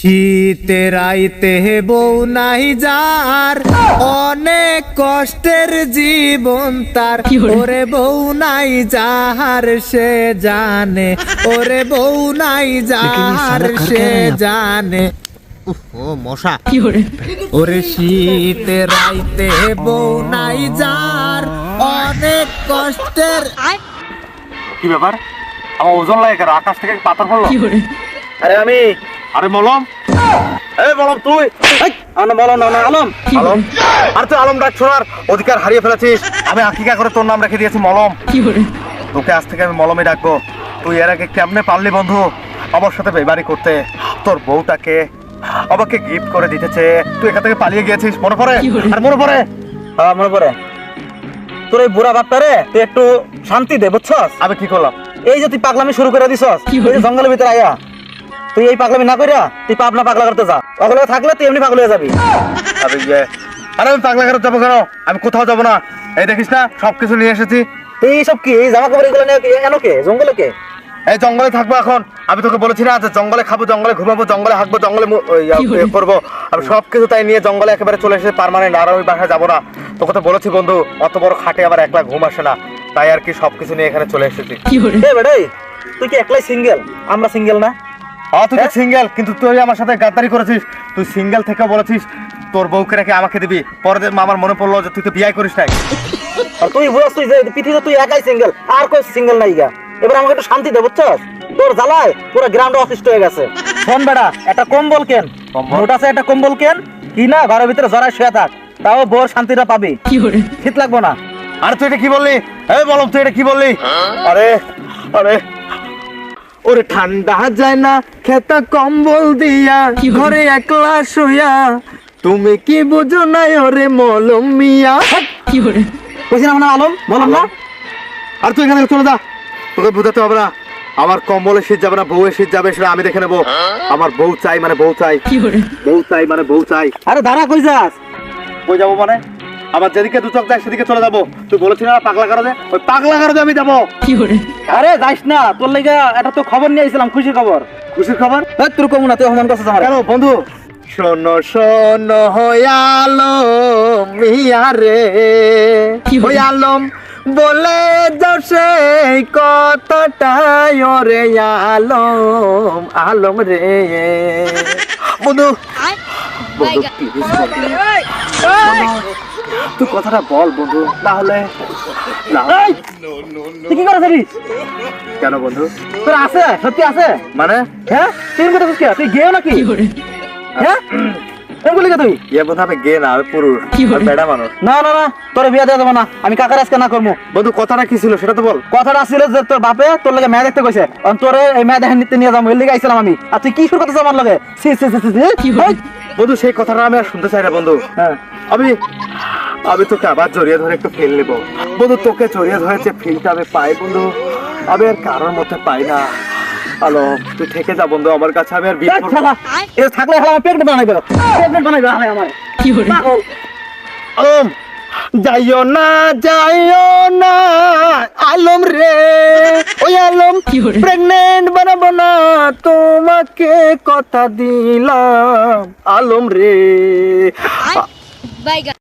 শীতের আইতে বউ নাই যার, অনেক কষ্টের জীবন তার। ওরে বউ নাই যাহার সে জানে, ওরে বউ নাই যাহার সে জানে। ও মশা, ওরে শীতের আইতে বউ নাই যার, অনেক কষ্টের। কি ব্যাপার? আমার ওজন লাগে কেন? আকাশ থেকে পাথর পড়লো? আরে আমি, আরে মলম, এই মলম তুই। বলো না আলম। আলম? আর তুই আলম ডাক শোনার অধিকার হারিয়ে ফেলেছিস। আমি আকিকা করে তোর নাম রেখে দিয়েছি মলম। তোকে আজ থেকে আমি মলমই ডাকবো। তুই এর আগে কেমনে পারলি বন্ধু আমার সাথে বেমারি করতে? তোর বউটাকে আমাকে গিফট করে দিতেছে, তুই এখান থেকে পালিয়ে গিয়েছিস, মনে পড়ে? আর মনে পড়ে? হ্যাঁ মনে পড়ে। তোর এই বুড়া বাপটারে তুই একটু শান্তি দে, বুঝছস? আমি কি করলাম? এই যে তুই পাগলামি শুরু করে দিছস, এই যে জঙ্গলের ভিতরে আয়া, তুই এই পাগলামি না কইরা তুই পাবনা পাগলা করতে যা। পাগলা থাকলে তুই এমনি পাগল হয়ে যাবি। আরে আমি পাগলা করে যাবো কেন? আমি কোথাও যাবো না। এই দেখিস না সবকিছু নিয়ে এসেছি। এই সব কি? এই জামা কাপড় এগুলো নিয়ে কেন? কে জঙ্গলে কে? এই জঙ্গলে থাকবো এখন। আমি তোকে বলেছি না যে জঙ্গলে খাবো, জঙ্গলে ঘুমাবো, জঙ্গলে হাঁকবো, জঙ্গলে করবো। আমি সবকিছু তাই নিয়ে জঙ্গলে একেবারে চলে এসেছি পার্মানেন্ট। আর ওই বাসায় যাবো না। তোকে তো বলেছি বন্ধু, অত বড় খাটে আবার একলা ঘুম আসে না, তাই আর কি সবকিছু নিয়ে এখানে চলে এসেছি। তুই কি একলাই সিঙ্গেল? আমরা সিঙ্গেল না? তুই তো সিঙ্গেল, কিন্তু তুই আমার সাথে গাদ্দারি করেছিস। তুই সিঙ্গেল থেকে বলেছিস তোর বউকে রেখে আমাকে দিবি। পরে আমার মনে পড়লো যে তুই তো বিয়ে করিস নাই। আর তুই বুঝছিস যে পৃথিবীতে তুই একাই সিঙ্গেল, আর কই সিঙ্গেল নাই গা। এবার আমাকে একটু শান্তি দে, বুঝছস? তোর জ্বালায় পুরো গ্রাউন্ড অসুস্থ হয়ে গেছে। শোন বেটা, একটা কম্বল কেন, মোট আছে একটা কম্বল কেন, কি না ঘরের ভিতরে জড়ায় শুয়ে থাক, তাও বোর শান্তিটা পাবি। শীত লাগবো না। আরে তুই এটা কি বললি? এই বলম, তুই এটা কি বললি? আরে আরে ওরে ঠান্ডা যায় না খেতা কম্বল দিয়া, ঘরে একলা শুয়া, তুমি কি বুঝো না ওরে মলম মিয়া। কইছি না আলম, বললাম না? আর তুই এখানে চলে যা, তোকে বুঝাতে হবে না। আমার কম্বলে শীত যাবে না, বউয়ের শীত যাবে, সেটা আমি দেখে নেবো। আমার বউ চাই মানে বউ চাই, বউ চাই মানে বউ চাই। আরে দাঁড়া, কই যাস? কই যাবো মানে? আমার যেদিকে দু চোখ যায় সেদিকে চলে যাবো। তুই বলেছিস না পাগলা কারণে, ওই পাগলা কারণে আমি যাবো। আরে যাইস না, তোর লাগা একটা তো খবর নিয়ে আইছিলাম, খুশির খবর। খুশির খবর? তোর কমু না, তুই অপমান করছিস আমার। কেন বন্ধু? শোনো শোনো হয়ালো মিয়া রে, হয়ালম বলে যাও সেই কথাটাই ওরে আলম, আলম রে। বন্ধু বন্ধু please বন্ধু, তুই কথাটা বল বন্ধু, না হলে না। তুই কি করছিস? কেন বন্ধু? তোর আছে, সত্যি আছে মানে? হ্যাঁ তুই কথা বুঝছিস? তুই গেও নাকি? হ্যাঁ এম বলি তুই? বন্ধু আমি গে না, আমি পুরুষ, বেড়া মানুষ। না না না, তোর বিয়ে দেওয়া যাবে না, আমি কাকার আজকে না করবো। বন্ধু কথাটা কি ছিল সেটা তো বল। কথাটা ছিল যে তোর বাপে তোর লাগে মেয়ে দেখতে কইছে, তোর এই মেয়ে দেখে নিতে নিয়ে যাবো, এর লিগে আইছিলাম আমি। আর তুই কি শুরু করতেছ আমার লগে? বন্ধু সেই কথাটা আমি আর শুনতে চাই না বন্ধু। হ্যাঁ আমি আমি তোকে আবার জড়িয়ে ধরে একটু ফিল নেবো বন্ধু। তোকে জড়িয়ে ধরে যে ফিলটা আমি পাই বন্ধু, আমি আর কারোর মধ্যে পাই না। হ্যালো, তুই থেকে যা বন্ধু আমার কাছে, আমি আর বিয়ে করব না। এ থাকলে আমার প্রেগনেন্ট বানাইবে, প্রেগনেন্ট বানাইবে আমার। কি করে আলম যাইও না, যাইও না আলম রে, ওই আলম প্রেগনেন্ট বানাবো না, তোমাকে কথা দিলাম আলম রে। Bye guys.